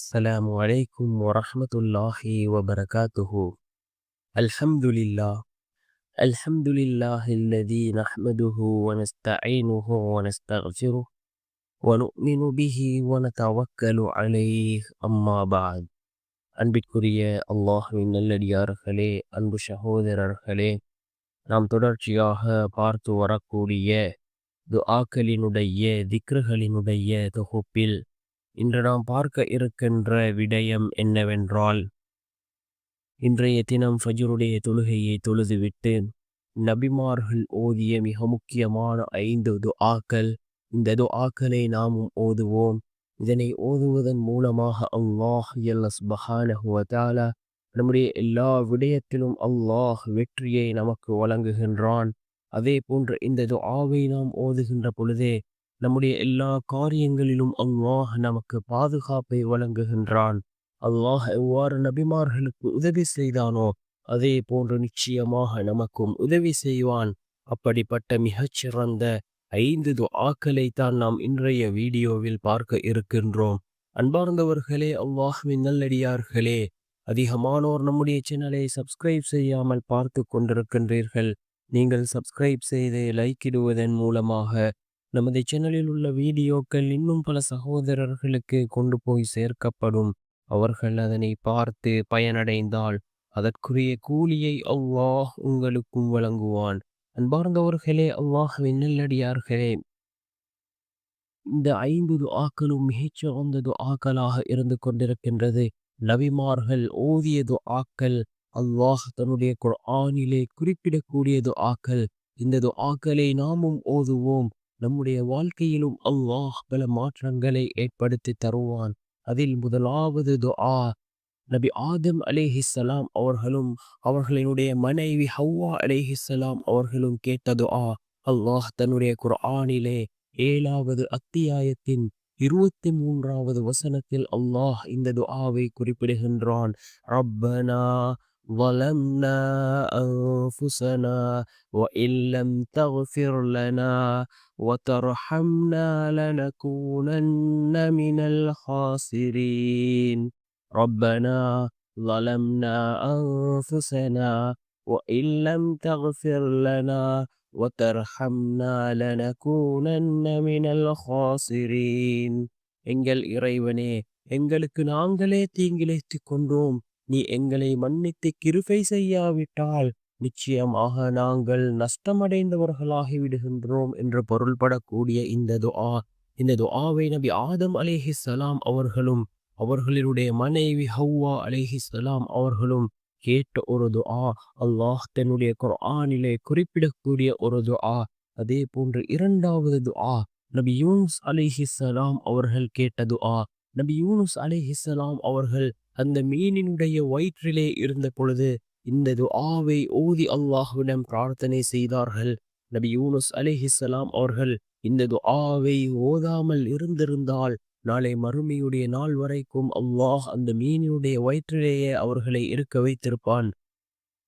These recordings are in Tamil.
السلام عليكم ورحمة الله وبركاته. الحمد لله. الحمد لله الذي نحمده ونستعينه ونستغفره ونؤمن به ونتوكل عليه. أما بعد. அன்பிற்குரிய அல்லாஹ்வின் நல்லடியார்களே, அன்பு சகோதரர்களே, நாம் தொடர்ச்சியாக பார்த்து வரக்கூடிய துஆக்களினுடைய திக்ருகளினுடைய தொகுப்பில் இன்று நாம் பார்க்க இருக்கின்ற விடயம் என்னவென்றால், இன்றைய தினம் ஃபஜ்ருடைய தொழுகையை தொழுதுவிட்டு நபிமார்கள் ஓதிய மிக முக்கியமான 5 துஆக்கள். இந்த துஆக்களை நாமும் ஓதுவோம். இதனை ஓதுவதன் மூலமாக அல்லாஹ் ஜல்ல சுப்ஹானஹு வ தஆலா நம்முடைய எல்லா விடயத்திலும் அல்லாஹ் வெற்றியை நமக்கு வழங்குகின்றான். அதே போன்று இந்த துஆவை நாம் ஓதுகின்ற பொழுதே நம்முடைய எல்லா காரியங்களிலும் அல்லாஹ் நமக்கு பாதுகாப்பை வழங்குகின்றான். அல்லாஹ் எவ்வாறு நபிமார்களுக்கு உதவி செய்தானோ அதே போன்று நிச்சயமாக நமக்கும் உதவி செய்வான். அப்படிப்பட்ட மிகச்சிறந்த 5 துஆக்களை தான் நாம் இன்றைய வீடியோவில் பார்க்க இருக்கின்றோம். அன்பார்ந்தவர்களே, அல்லாஹ்வின் நல்லடியார்களே, அதிகமானோர் நம்முடைய சேனலை சப்ஸ்கிரைப் செய்யாமல் பார்த்து கொண்டிருக்கின்றீர்கள். நீங்கள் சப்ஸ்கிரைப் செய்து லைக் இடுவதன் மூலமாக நமது சேனலில் உள்ள வீடியோக்கள் இன்னும் பல சகோதரர்களுக்கு கொண்டு போய் சேர்க்கப்படும். அவர்கள் அதனை பார்த்து பயனடைந்தால் அதற்குரிய கூலியை அல்லாஹ் உங்களுக்கும் வழங்குவான். அன்பார்ந்தவர்களே, அல்லாஹ்வின் நல்லடியார்களே, இந்த 5 துஆக்களும் மிகச்சிறந்த துஆக்களாக இருந்து கொண்டிருக்கின்றது. நபிமார்கள் ஓதிய துஆக்கள், அல்லாஹ் தன்னுடைய குர்ஆனிலே குறிப்பிடக்கூடிய துஆக்கள். இந்த துஆக்களை நாமும் ஓதுவோம். நம்முடைய வாழ்க்கையிலும் அல்லாஹ் பல மாற்றங்களை ஏற்படுத்தி தருவான். அதில் முதலாவது துஆ, நபி ஆதம் அலைஹிஸ்ஸலாம் அவர்களும் அவர்களினுடைய மனைவி ஹவ்வா அலைஹிஸ்ஸலாம் அவர்களும் கேட்ட துஆ. அல்லாஹ் தன்னுடைய குர்ஆனிலே 7வது அத்தியாயத்தின் 23வது வசனத்தில் அல்லாஹ் இந்த துஆவை குறிப்பிடுகின்றான். ரப்பனா ظلمنا أنفسنا وإن لم تغفر لنا وترحمنا لنكونن من الخاسرين. ربنا ظلمنا أنفسنا وإن لم تغفر لنا وترحمنا لنكونن من الخاسرين. எங்கள் இறைவனே, எங்களுக்கு நாங்களே தீங்கிழைத்துக் கொண்டோம். நீ எங்களை மன்னித்து கிருபை செய்யாவிட்டால் நிச்சயமாக நாங்கள் நஷ்டமடைந்தவர்களாகி விடுகின்றோம் என்று பொருள்படக்கூடிய இந்த துஆவை நபி ஆதம் அலைஹிஸ்ஸலாம் அவர்களும் அவர்களுடைய மனைவி ஹவ்வா அலைஹிஸ்ஸலாம் அவர்களும் கேட்ட ஒரு துஆ. அல்லாஹ் தன்னுடைய குர்ஆனிலே குறிப்பிடக்கூடிய ஒரு துஆ. அதே போன்று 2வது துஆ, நபி யூனுஸ் அலைஹிஸ்ஸலாம் அவர்கள் கேட்ட துஆ. நபி யூனுஸ் அலைஹிஸ்ஸலாம் அவர்கள் அந்த மீனினுடைய வயிற்றிலே இருந்த பொழுது இந்த துஆவை ஓதி அல்லாஹ்விடம் பிரார்த்தனை செய்தார்கள். நபி யூனுஸ் அலைஹிஸ்ஸலாம் அவர்கள் இந்த துஆவை ஓதாமல் இருந்திருந்தால் நாளை மறுமையுடைய நாள் வரைக்கும் அல்லாஹ் அந்த மீனினுடைய வயிற்றிலேயே அவர்களை இருக்க வைத்திருப்பான்.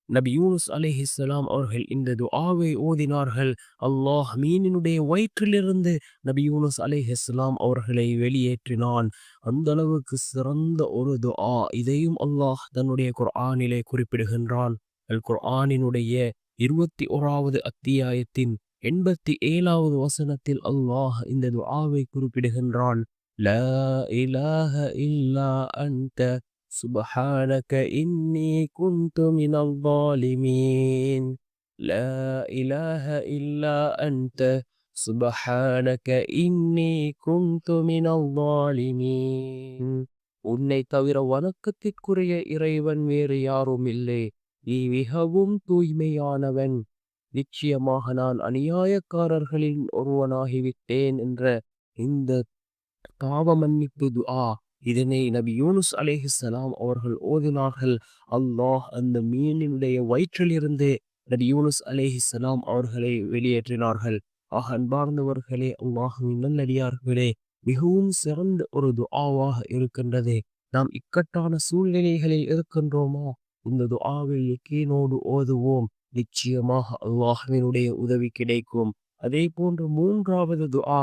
நபி யூனுஸ் அலைஹிஸ்ஸலாம் அவர்கள் இந்த துஆவை ஓதினார்கள். அல்லாஹ் மீனினுடைய வயிற்றிலிருந்து நபி யூனுஸ் அலைஹிஸ்ஸலாம் அவர்களை வெளியேற்றினான். அந்த அளவுக்கு சிறந்த ஒரு துஆ. இதையும் அல்லாஹ் தன்னுடைய குர்ஆனிலே குறிப்பிடுகின்றான். அல் குர்ஆனினுடைய 21வது அத்தியாயத்தின் 87வது வசனத்தில் அல்லாஹ் இந்த துஆவை குறிப்பிடுகின்றான். லா இலாஹ இல்லா அன்த سبحانك إني كنت من الظالمين. لا إله إلا أنت سبحانك إني كنت من الظالمين. உன்னை தவிர வணக்கத்திற்குரிய இறைவன் வேறு யாரும் இல்லை. நீ மிகவும் தூய்மையானவன். நிச்சயமாக நான் அநியாயக்காரர்களின் ஒருவனாகிவிட்டேன் என்ற இந்த பாவ மன்னிப்பு துஆ. இதனை நபி யூனுஸ் அலைஹிஸ்ஸலாம் அவர்கள் ஓதினார்கள். அல்லாஹ் அந்த மீனினுடைய வயிற்றிலிருந்து நபி யூனுஸ் அலைஹிஸ்ஸலாம் அவர்களை வெளியேற்றினார்கள். அன்பார்ந்தவர்களே, அல்லாஹ்வின் நல்லடியார்களே, மிகவும் சிறந்த ஒரு துஆவாக இருக்கின்றது. நாம் இக்கட்டான சூழ்நிலைகளில் இருக்கின்றோமா? இந்த துஆவை யக்கீனோடு ஓதுவோம். நிச்சயமாக அல்லாஹ்வினுடைய உதவி கிடைக்கும். அதே போன்று 3வது துஆ,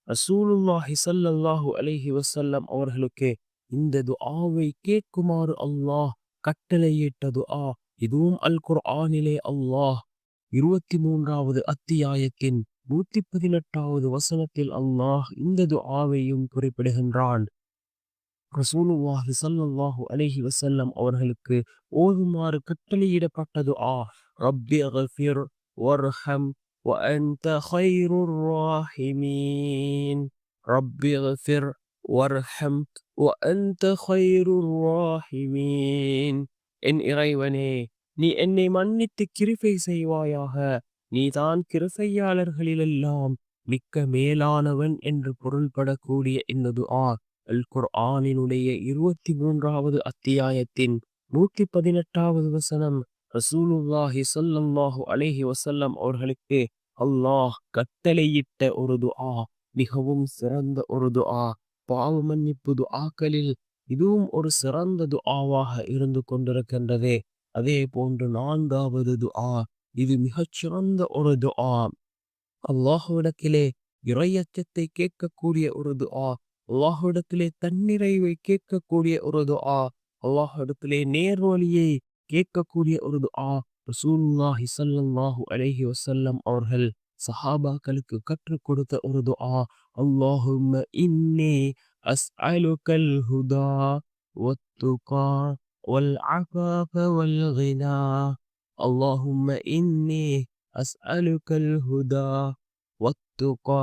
ரசூலுல்லாஹி ஸல்லல்லாஹு அலைஹி வஸல்லம் அவர்களுக்கு இந்த துஆவை கேட்குமாறு அல்லாஹ் கட்டளையிட்ட துஆ. இதுவும் அல் குர்ஆனிலே அல்லாஹ் 23வது அத்தியாயத்தின் 118வது வசனத்தில் அல்லாஹ் இந்த துஆவையும் குறிப்பிடுகின்றான். ரசூலுல்லாஹி ஸல்லல்லாஹு அலைஹி வஸல்லம் அவர்களுக்கு ஓதுமாறு கட்டளையிடப்பட்ட துஆ. ரப்பி அக்ஃபிர் வர்ஹம் வ அன்த கைருர் ராஹிமீன். ரப்பி அக்ஃபிர் வர்ஹம் வ அன்த கைருர் ராஹிமீன். என் இறைவனே, நீ என்னை மன்னித்து கிருபை செய்வாயாக. நீதான் கிருபையாளர்களிலெல்லாம் மிக்க மேலானவன் என்று பொருள்படக்கூடிய இந்த துஆ அல் குர்ஆனினுடைய 23வது அத்தியாயத்தின் 118வது வசனம். ரசூலுல்லாஹி ஸல்லல்லாஹு அலைஹி வஸல்லம் அவர்களுக்கு அல்லாஹ் கட்டளையிட்ட ஒரு துஆ. மிகவும் சிறந்த ஒரு துஆ. பாவ மன்னிப்பு துஆக்களில் இதுவும் ஒரு சிறந்த துஆவாக இருந்து கொண்டிருக்கின்றது. அதே போன்று 4வது துஆ. இது மிகச்சிறந்த ஒரு துஆ. அல்லாஹ்விடத்திலே இறையச்சத்தை கேட்கக்கூடிய ஒரு துஆ. அல்லாஹ்விடத்திலே தன்னிறைவை கேட்கக்கூடிய ஒரு துஆ. அல்லாஹ்விடத்திலே நேர்வழியை கேட்கக்கூடிய ஒரு துஆ. ரசூலுல்லாஹி ஸல்லல்லாஹு அலைஹி வஸல்லம் அவர்கள் சஹாபாக்களுக்கு கற்றுக் கொடுத்த ஒரு துஆ. அல்லாஹும்ம இன்னி அஸ்அலுகல் ஹுதா வத்துகா வல் அஃபாஃப வல் கினா. அல்லாஹும்ம இன்னி அஸ்அலுகல் ஹுதா வத்துகா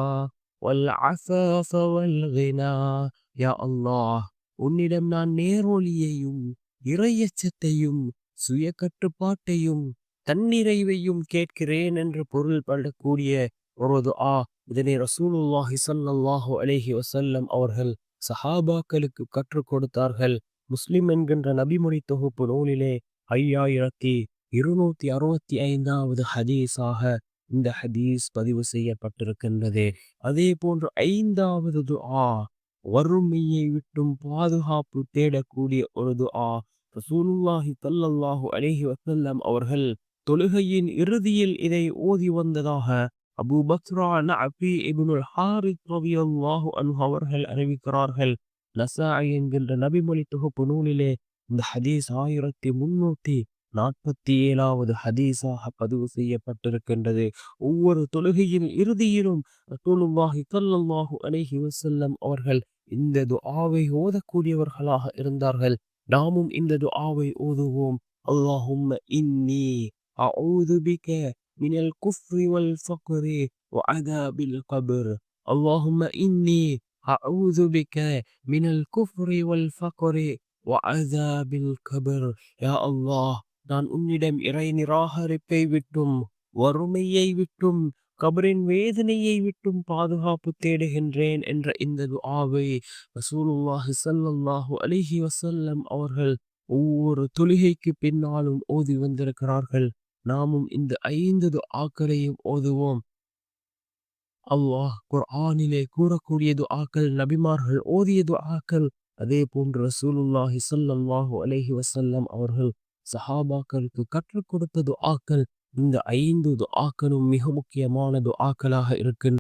வல் அஃபாஃப வல் கினா. யா அல்லாஹ், உன்னிடம் நான் நேர்வழியையும் இறையச்சத்தையும் சுய கட்டுப்பாட்டையும் தன்னிறைவையும் கேட்கிறேன் என்று பொருள்படக்கூடிய ஒரு துஆ. இதனை ரசூலுல்லாஹி ஸல்லல்லாஹு அலைஹி வஸல்லம் அவர்கள் சஹாபாக்களுக்கு கற்றுக் கொடுத்தார்கள். முஸ்லிம் என்கின்ற நபிமொழி தொகுப்பு நூலிலே 5265வது ஹதீஸாக இந்த ஹதீஸ் பதிவு செய்யப்பட்டிருக்கின்றது. அதே போன்று 5வது துஆ, வறுமையை விட்டும் பாதுகாப்பு தேடக்கூடிய ஒரு துஆ. ரசூலுல்லாஹி ஸல்லல்லாஹு அலைஹி வஸல்லம் அவர்கள் தொழுகையின் இறுதியில் இதை ஓதி வந்ததாக அபூ பக்ரா நஅபி இப்னுல் ஹாரிஸ் ரலியல்லாஹு அன்ஹு அவர்கள் அறிவிக்கிறார்கள். நஸாஇ என்கின்ற நபிமொழி தொகுப்பு நூலிலே இந்த ஹதீஸ் 1347வது ஹதீஸாக பதிவு செய்யப்பட்டிருக்கின்றது. ஒவ்வொரு தொழுகையின் இறுதியிலும் ரசூலுல்லாஹி ஸல்லல்லாஹு அலைஹி வஸல்லம் அவர்கள் இந்த துஆவை ஓதக்கூடியவர்களாக இருந்தார்கள். நாமும் இந்த துஆவை ஓதுவோம். அல்லாஹும்ம இன்னி அஊது பிக மினல் குஃப்ரி வல் ஃபக்ரி வ அதாபில் கப்ர். அல்லாஹும்ம இன்னி அஊது பிக மினல் குஃப்ரி வல் ஃபக்ரி வ அதாபில் கப்ர். யா அல்லாஹ், நான் உன்னிடம் இறை நிராகரிப்பை விட்டும் வறுமையை விட்டும் கபரின் வேதனையை விட்டும் பாதுகாப்பு தேடுகின்றேன் என்ற இந்த துஆவை ரசூலுல்லாஹி ஸல்லல்லாஹு அலைஹி வஸல்லம் அவர்கள் ஒவ்வொரு தொழுகைக்கு பின்னாலும் ஓதி வந்திருக்கிறார்கள். நாமும் இந்த 5 துஆக்களையும் ஓதுவோம். அல்லாஹ் குர்ஆனிலே கூறக்கூடிய துஆக்கள், நபிமார்கள் ஓதிய துஆக்கள், அதே போன்று ரசூலுல்லாஹி ஸல்லல்லாஹு அலைஹி வஸல்லம் அவர்கள் சஹாபாக்களுக்கு கற்றுக் கொடுத்த துஆக்கள், இந்த 5 துஆக்களும் மிக முக்கியமான துஆக்களாக இருக்கின்றன.